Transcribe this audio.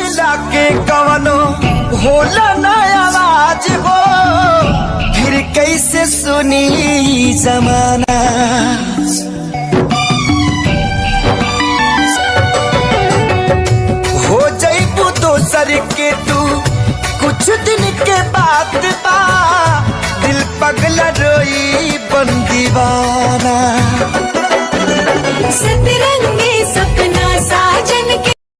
मिला के कवनो होला ना आवाज हो, फिर कैसे सुनी जमाना। हो जइबू दोसर के